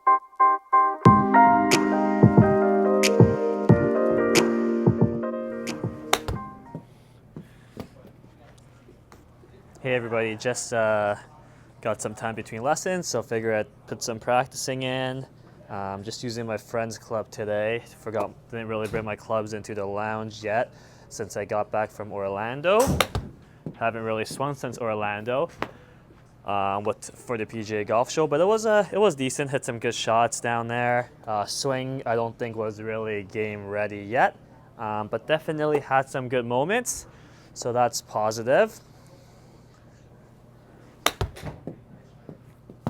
Hey everybody, just got some time between lessons, so figure I'd put some practicing in. Just using my friend's club today. Didn't really bring my clubs into the lounge yet since I got back from Orlando. Haven't really swung since Orlando for the PGA Golf Show, but it was decent. Hit some good shots down there. Swing I don't think was really game ready yet, but definitely had some good moments, so that's positive.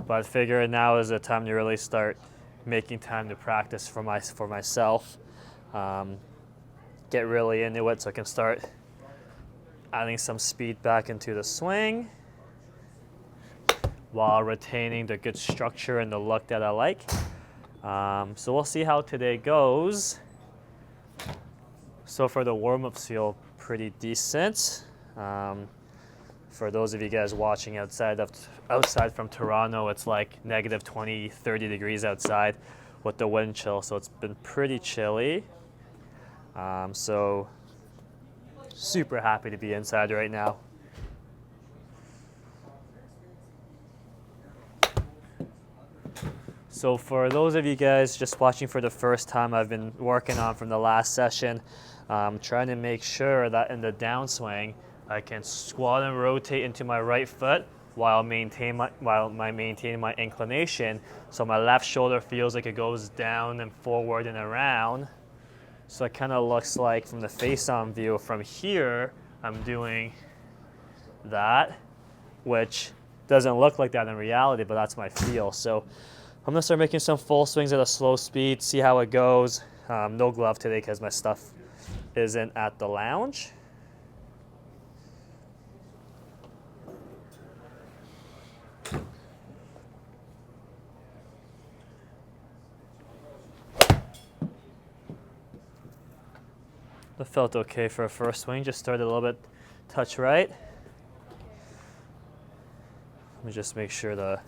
But I figure now is the time to really start making time to practice for myself. Get really into it so I can start adding some speed back into the swing while retaining the good structure and the look that I like. So we'll see how today goes. So for the warm-ups feel pretty decent. For those of you guys watching outside from Toronto, it's like negative 20, 30 degrees outside with the wind chill, so it's been pretty chilly. So super happy to be inside right now. So for those of you guys just watching for the first time, I've been working on from the last session, trying to make sure that in the downswing, I can squat and rotate into my right foot while maintaining my inclination, so my left shoulder feels like it goes down and forward and around. So it kind of looks like from the face-on view from here, I'm doing that, which doesn't look like that in reality, but that's my feel. So I'm gonna start making some full swings at a slow speed, see how it goes. No glove today because my stuff isn't at the lounge. That felt okay for a first swing, just started a little bit touch right. Let me just make sure the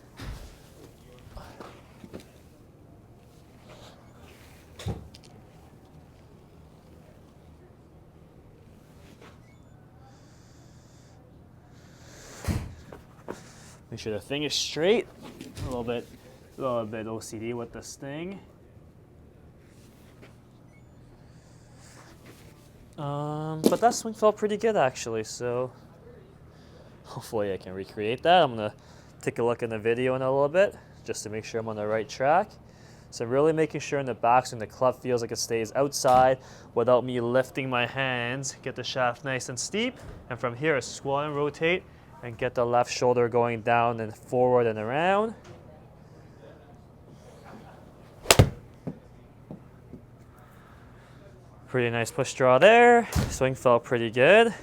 thing is straight. A little bit OCD with this thing. But that swing felt pretty good actually, so hopefully I can recreate that. I'm gonna take a look in the video in a little bit just to make sure I'm on the right track. So really making sure in the backswing the club feels like it stays outside without me lifting my hands. Get the shaft nice and steep, and from here squat and rotate and get the left shoulder going down and forward and around. Pretty nice push draw there. Swing felt pretty good.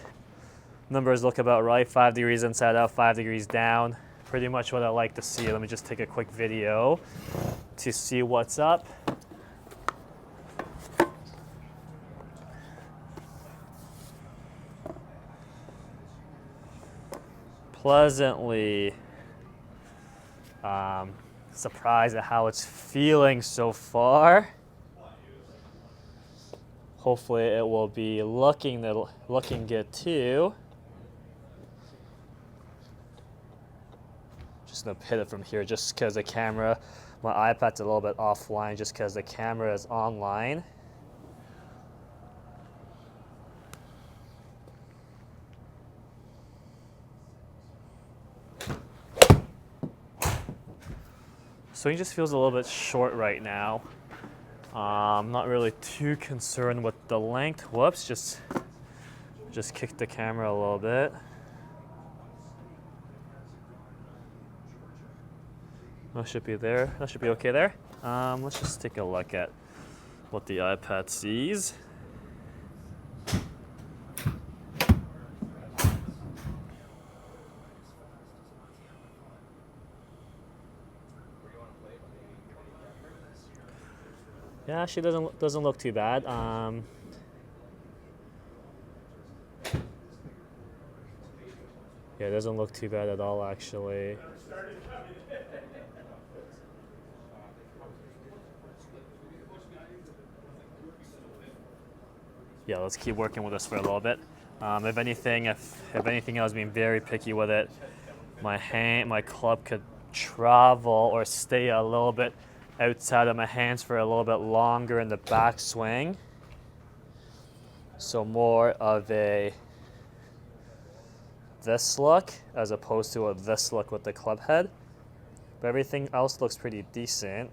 Numbers look about right. 5 degrees inside out, 5 degrees down. Pretty much what I like to see. Let me just take a quick video to see what's up. Pleasantly surprised at how it's feeling so far. Hopefully it will be looking good too. Just gonna hit it from here just because the camera, my iPad's a little bit offline just because the camera is online. So he just feels a little bit short right now. I'm not really too concerned with the length. Whoops, just kicked the camera a little bit. That should be there. That should be okay there. Let's just take a look at what the iPad sees. Yeah, actually doesn't look too bad. Yeah, it doesn't look too bad at all, actually. Yeah, let's keep working with this for a little bit. If anything, I was being very picky with it, my club could travel or stay a little bit outside of my hands for a little bit longer in the backswing. So more of a this look as opposed to a this look with the club head. But everything else looks pretty decent.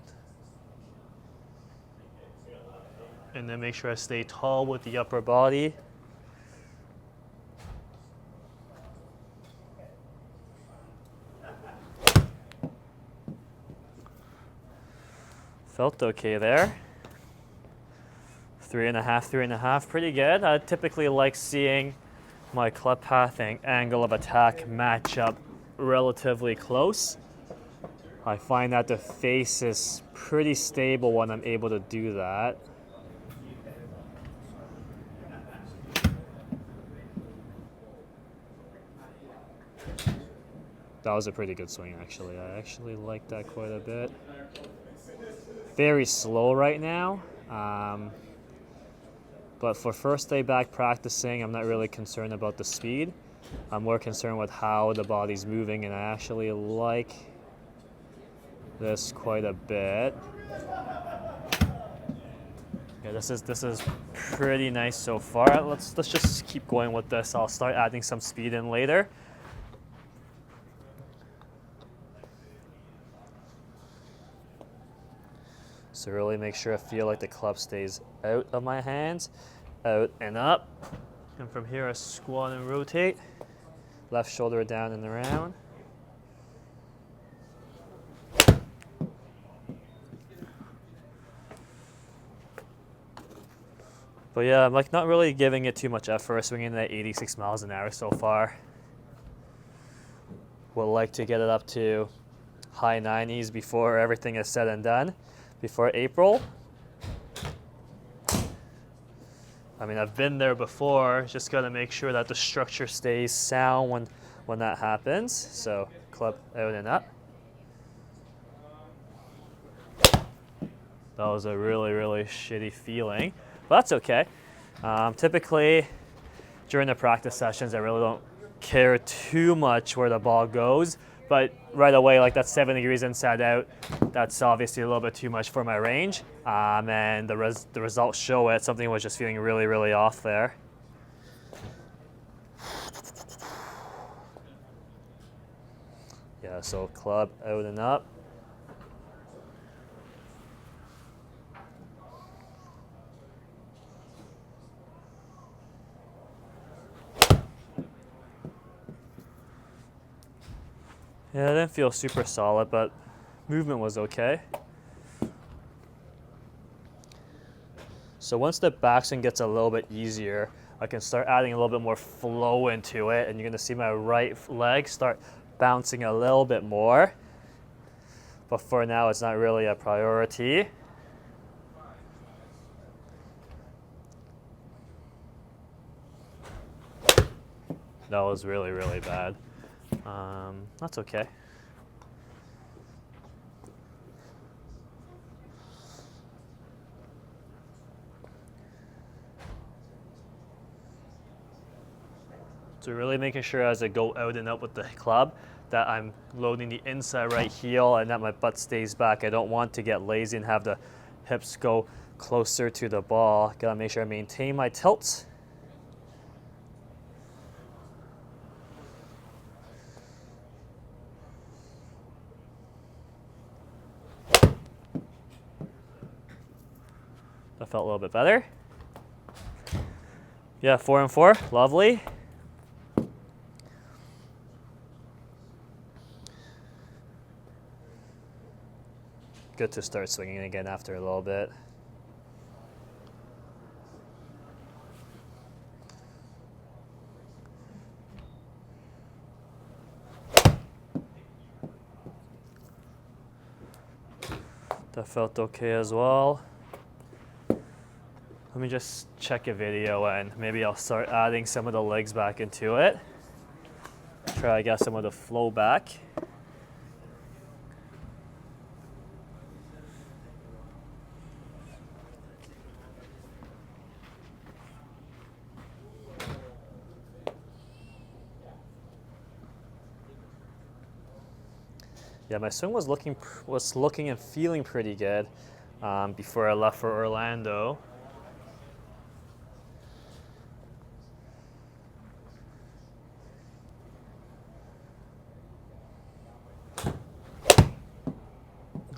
And then make sure I stay tall with the upper body. Felt okay there. 3.5, 3.5, pretty good. I typically like seeing my club path and angle of attack match up relatively close. I find that the face is pretty stable when I'm able to do that. That was a pretty good swing, actually. I actually like that quite a bit. Very slow right now. But for first day back practicing, I'm not really concerned about the speed. I'm more concerned with how the body's moving, and I actually like this quite a bit. Yeah, this is pretty nice so far. Let's just keep going with this. I'll start adding some speed in later. So really make sure I feel like the club stays out of my hands, out and up. And from here I squat and rotate. Left shoulder down and around. But yeah, I'm like not really giving it too much effort, swinging at 86 miles an hour so far. Would like to get it up to high 90s before everything is said and done. Before April. I mean, I've been there before, just gotta make sure that the structure stays sound when that happens. So club out and up. That was a really, really shitty feeling, but that's okay. Typically, during the practice sessions, I really don't care too much where the ball goes. But right away, like that's 7 degrees inside out, that's obviously a little bit too much for my range. And the results show it. Something was just feeling really, really off there. Yeah, so club out and up. Yeah, I didn't feel super solid, but movement was okay. So once the backswing gets a little bit easier, I can start adding a little bit more flow into it, and you're gonna see my right leg start bouncing a little bit more. But for now, it's not really a priority. That was really, really bad. That's okay. So really making sure as I go out and up with the club that I'm loading the inside right heel and that my butt stays back. I don't want to get lazy and have the hips go closer to the ball. Gotta make sure I maintain my tilt. That felt a little bit better. Yeah, 4 and 4, lovely. Good to start swinging again after a little bit. That felt okay as well. Let me just check a video and maybe I'll start adding some of the legs back into it. Try to get some of the flow back. Yeah, my swing was looking and feeling pretty good before I left for Orlando.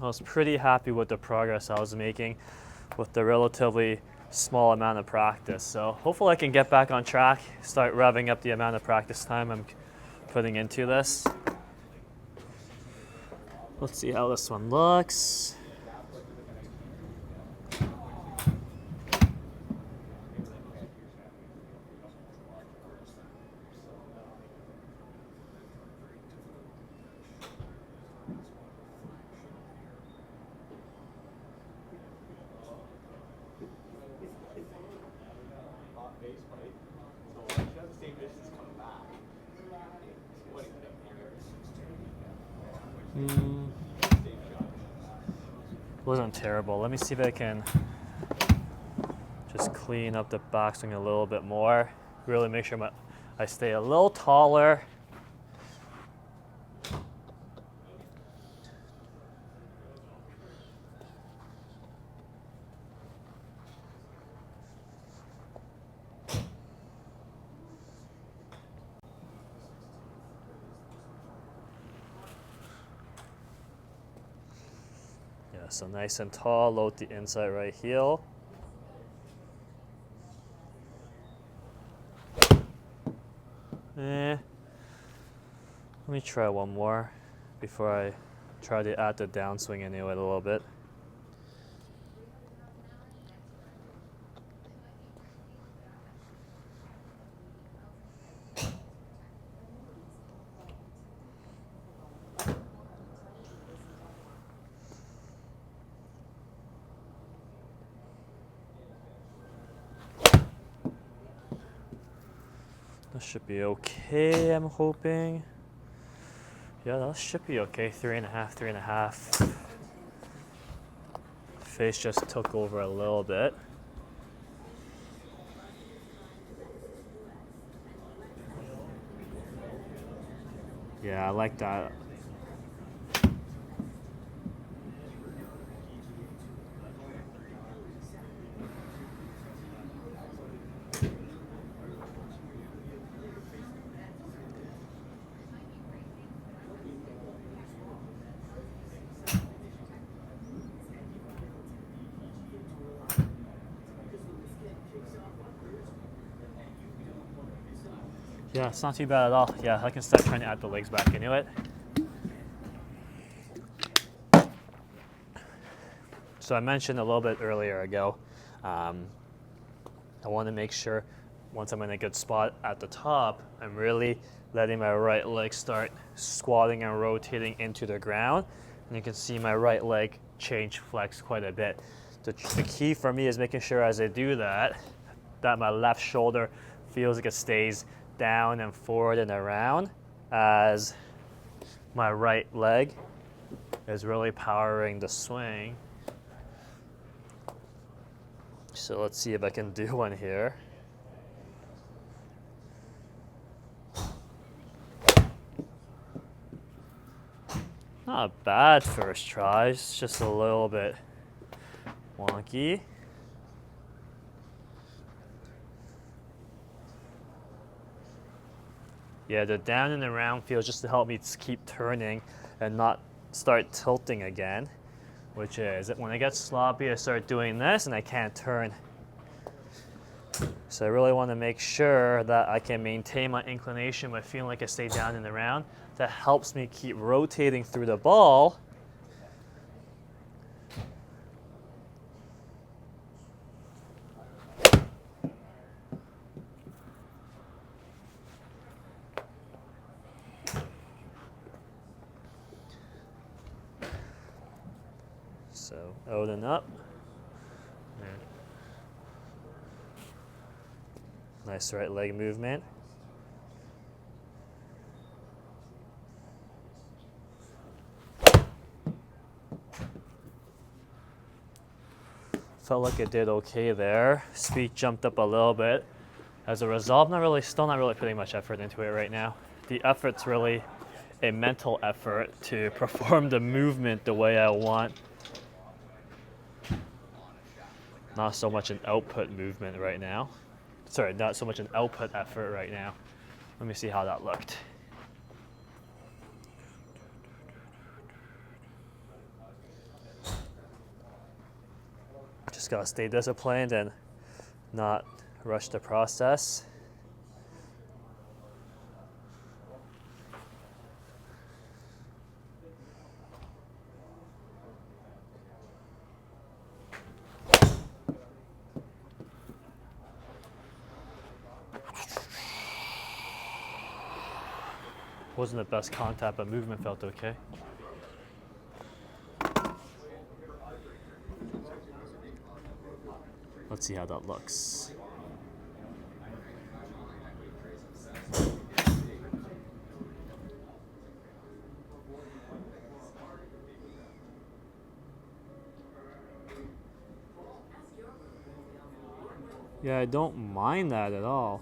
I was pretty happy with the progress I was making with the relatively small amount of practice. So hopefully I can get back on track, start revving up the amount of practice time I'm putting into this. Let's see how this one looks. Wasn't terrible. Let me see if I can just clean up the backswing a little bit more. Really make sure I stay a little taller. Yeah, so nice and tall, load the inside right heel. Let me try one more before I try to add the downswing anyway a little bit. That should be okay, I'm hoping. Yeah, that should be okay. 3.5, 3.5. Face just took over a little bit. Yeah, I like that. Yeah, it's not too bad at all. Yeah, I can start trying to add the legs back into it. So I mentioned a little bit earlier ago, I want to make sure once I'm in a good spot at the top, I'm really letting my right leg start squatting and rotating into the ground. And you can see my right leg change flex quite a bit. The key for me is making sure as I do that my left shoulder feels like it stays down and forward and around as my right leg is really powering the swing. So let's see if I can do one here. Not a bad first try, it's just a little bit wonky. Yeah, the down and around feels just to help me keep turning and not start tilting again, which is when I get sloppy, I start doing this and I can't turn. So I really want to make sure that I can maintain my inclination by feeling like I stay down and around. That helps me keep rotating through the ball. So out and up. And nice right leg movement. Felt like it did okay there. Speed jumped up a little bit. As a result, still not really putting much effort into it right now. The effort's really a mental effort to perform the movement the way I want. Not so much an output movement right now. Sorry, not so much an output effort right now. Let me see how that looked. Just gotta stay disciplined and not rush the process. Wasn't the best contact, but movement felt okay. Let's see how that looks. Yeah, I don't mind that at all.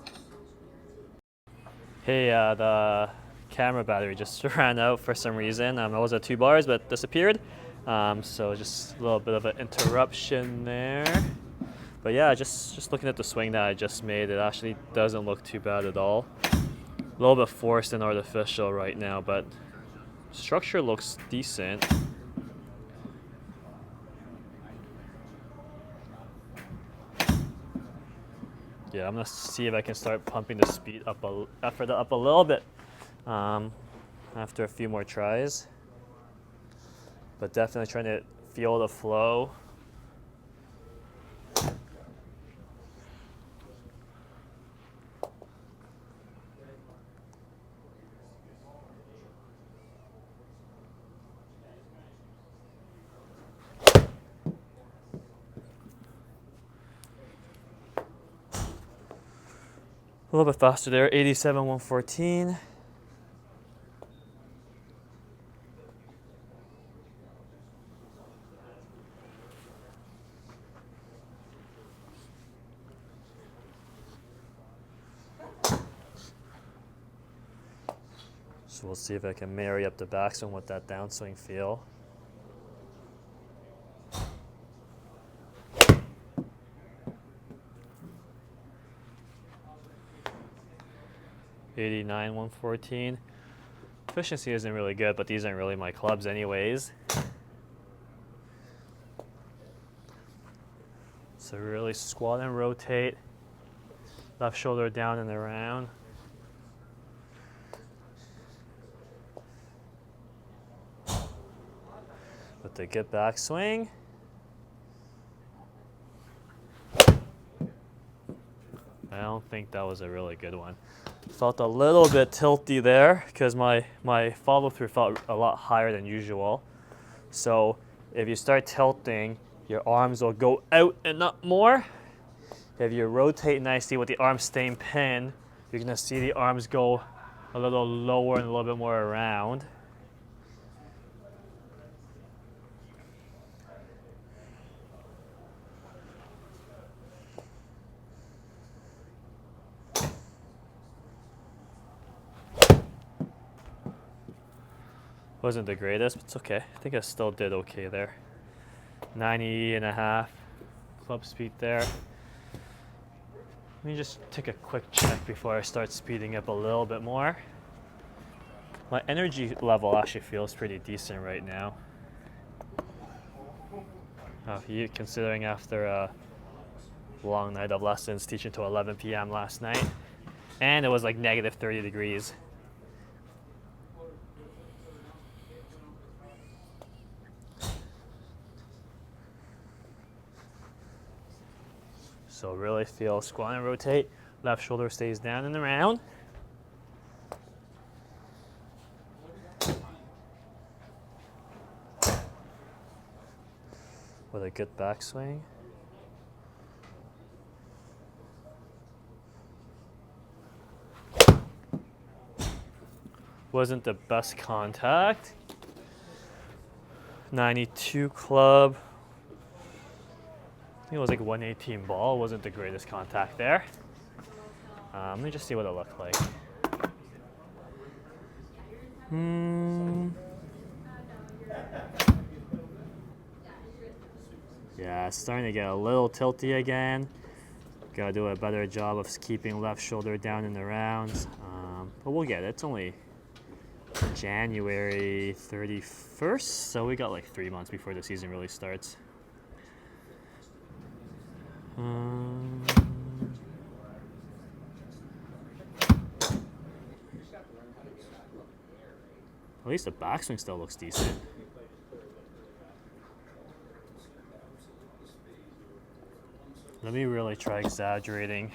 Hey, the camera battery just ran out for some reason. I was at 2 bars, but disappeared. So just a little bit of an interruption there. But yeah, just looking at the swing that I just made, it actually doesn't look too bad at all. A little bit forced and artificial right now, but structure looks decent. Yeah, I'm gonna see if I can start pumping the speed up a little bit after a few more tries. But definitely trying to feel the flow. A little bit faster there, 87, 114. So we'll see if I can marry up the backswing with that downswing feel. $89, 114. Efficiency isn't really good, but these aren't really my clubs anyways. So really squat and rotate. Left shoulder down and around. With the good backswing. I don't think that was a really good one. Felt a little bit tilty there because my follow through felt a lot higher than usual. So if you start tilting, your arms will go out and up more. If you rotate nicely with the arms staying pinned, you're gonna see the arms go a little lower and a little bit more around. Wasn't the greatest, but it's okay. I think I still did okay there. 90.5 club speed there. Let me just take a quick check before I start speeding up a little bit more. My energy level actually feels pretty decent right now. Considering after a long night of lessons, teaching till 11 p.m. last night, and it was like negative 30 degrees. So really feel squat and rotate. Left shoulder stays down and around. With a good backswing. Wasn't the best contact. 92 club. I think it was like 118 ball. Wasn't the greatest contact there. Let me just see what it looked like. Yeah, it's starting to get a little tilty again. Gotta do a better job of keeping left shoulder down in the rounds. But we'll get it. It's only January 31st, so we got like 3 months before the season really starts. At least the backswing still looks decent. Let me really try exaggerating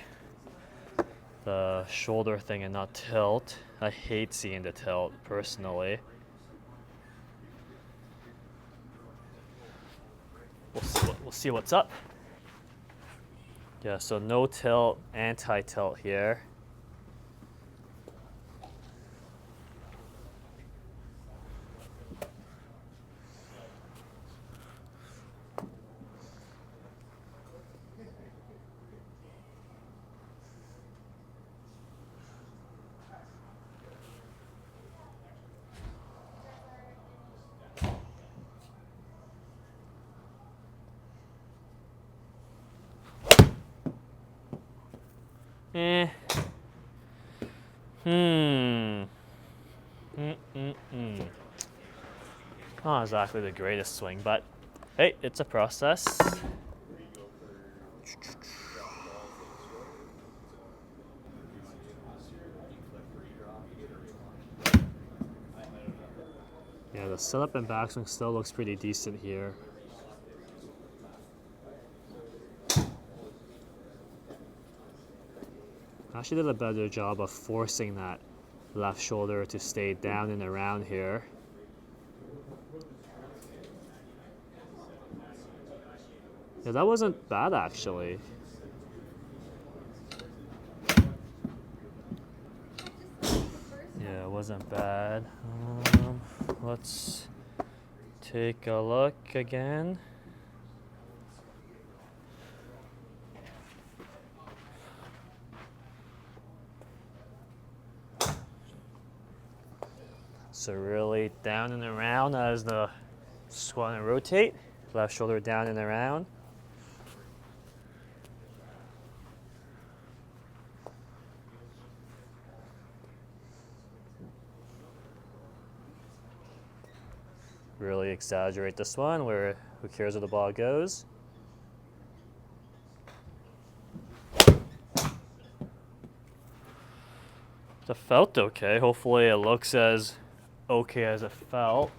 the shoulder thing and not tilt. I hate seeing the tilt personally. We'll see what's up. Yeah, so no tilt, anti-tilt here. Not exactly the greatest swing, but hey, it's a process. Yeah, the setup and backswing still looks pretty decent here. Actually did a better job of forcing that left shoulder to stay down and around here. Yeah, that wasn't bad actually. Yeah, it wasn't bad. Let's take a look again. So really down and around as the squat and rotate. Left shoulder down and around. Really exaggerate this one where who cares where the ball goes. It felt okay. Hopefully it looks as okay as it felt.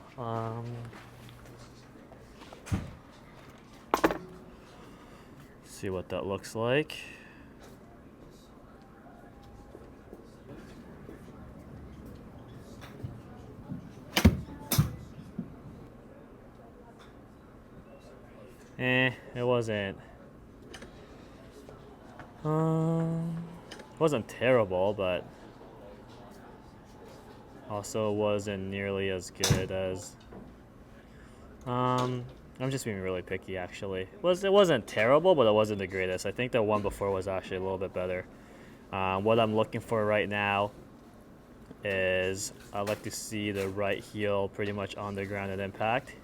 See what that looks like. It wasn't terrible, but also wasn't nearly as good as. I'm just being really picky, actually. It wasn't terrible, but it wasn't the greatest. I think the one before was actually a little bit better. What I'm looking for right now is I'd like to see the right heel pretty much on the ground at impact.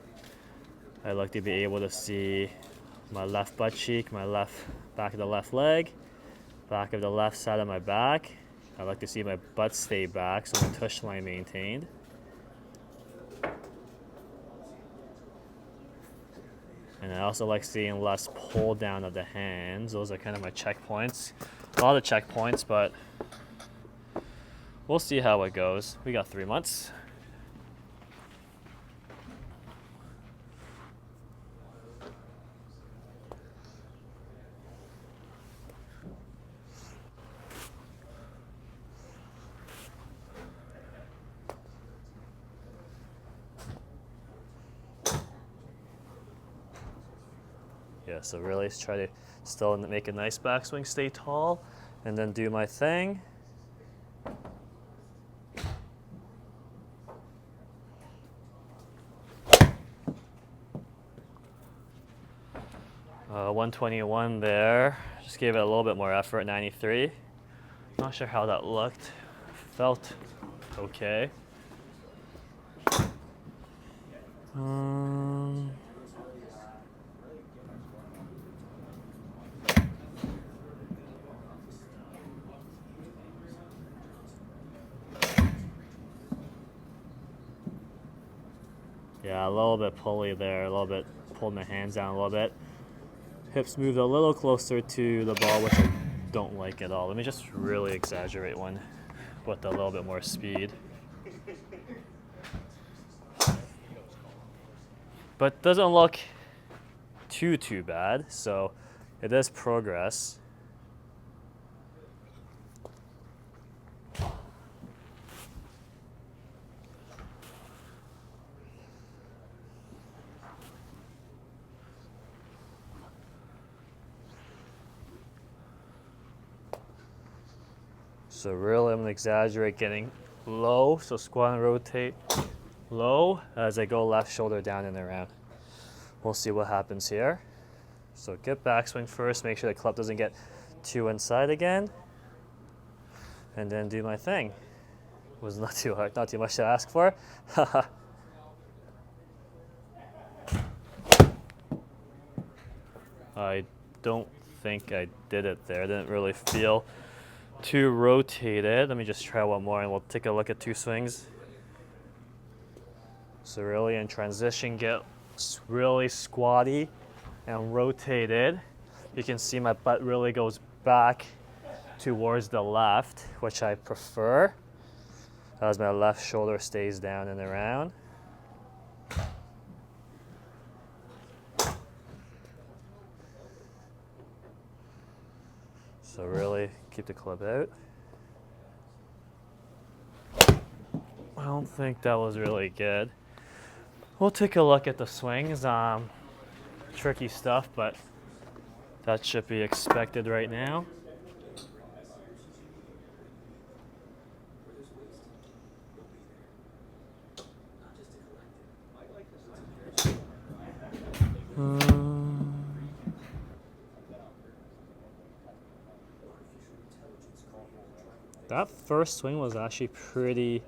I'd like to be able to see my left butt cheek, my left back of the left leg, back of the left side of my back. I'd like to see my butt stay back, so my tush line maintained. And I also like seeing less pull down of the hands. Those are kind of my checkpoints. A lot of checkpoints, but we'll see how it goes. We got 3 months. Yeah, so really try to still make a nice backswing, stay tall, and then do my thing. 121 there. Just gave it a little bit more effort, 93. Not sure how that looked. Felt okay. Um, yeah, a little bit pulley there, a little bit pulled my hands down a little bit. Hips moved a little closer to the ball, which I don't like at all. Let me just really exaggerate one with a little bit more speed. But doesn't look too bad, so it is progress. So really I'm gonna exaggerate getting low, so squat and rotate low as I go left shoulder down and around. We'll see what happens here. So get backswing first, make sure the club doesn't get too inside again, and then do my thing. Was not too hard, not too much to ask for. I don't think I did it there. I didn't really feel too rotated. Let me just try one more and we'll take a look at two swings. So really in transition, get really squatty and rotated. You can see my butt really goes back towards the left, which I prefer, as my left shoulder stays down and around. So really keep the club out. I don't think that was really good. We'll take a look at the swings. Tricky stuff, but that should be expected right now. That first swing was actually pretty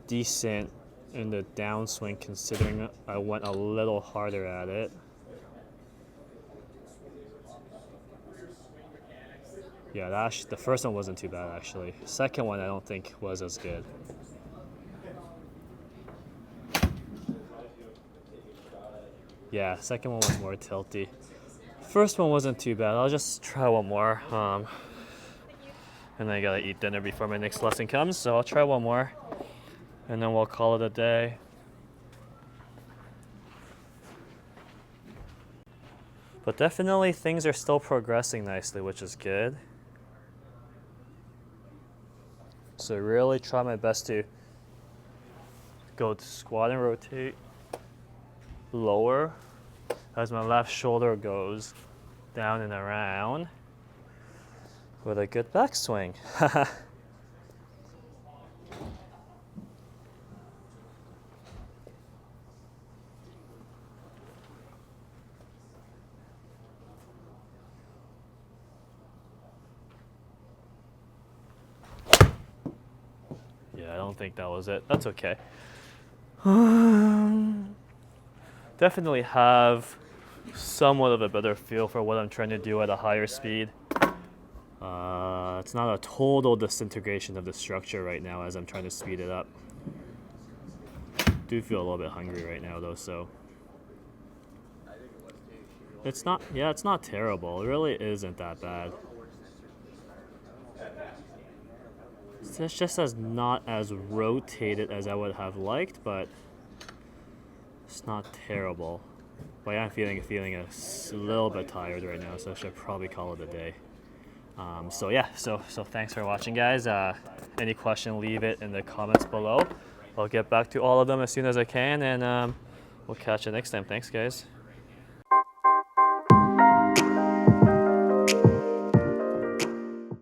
decent in the downswing, considering I went a little harder at it. Yeah, the first one wasn't too bad actually. Second one I don't think was as good. Yeah, second one was more tilty. First one wasn't too bad. I'll just try one more. And then I gotta eat dinner before my next lesson comes, so I'll try one more and then we'll call it a day. But definitely things are still progressing nicely, which is good. So really try my best to go to squat and rotate lower as my left shoulder goes down and around with a good backswing. Yeah, I don't think that was it. That's okay. Definitely have somewhat of a better feel for what I'm trying to do at a higher speed. It's not a total disintegration of the structure right now as I'm trying to speed it up. Do feel a little bit hungry right now though, so it's not terrible. It really isn't that bad. It's just not as rotated as I would have liked, but it's not terrible. But I am feeling a little bit tired right now, so I should probably call it a day. So yeah, so thanks for watching, guys. Any question, leave it in the comments below. I'll get back to all of them as soon as I can, and we'll catch you next time. Thanks, guys.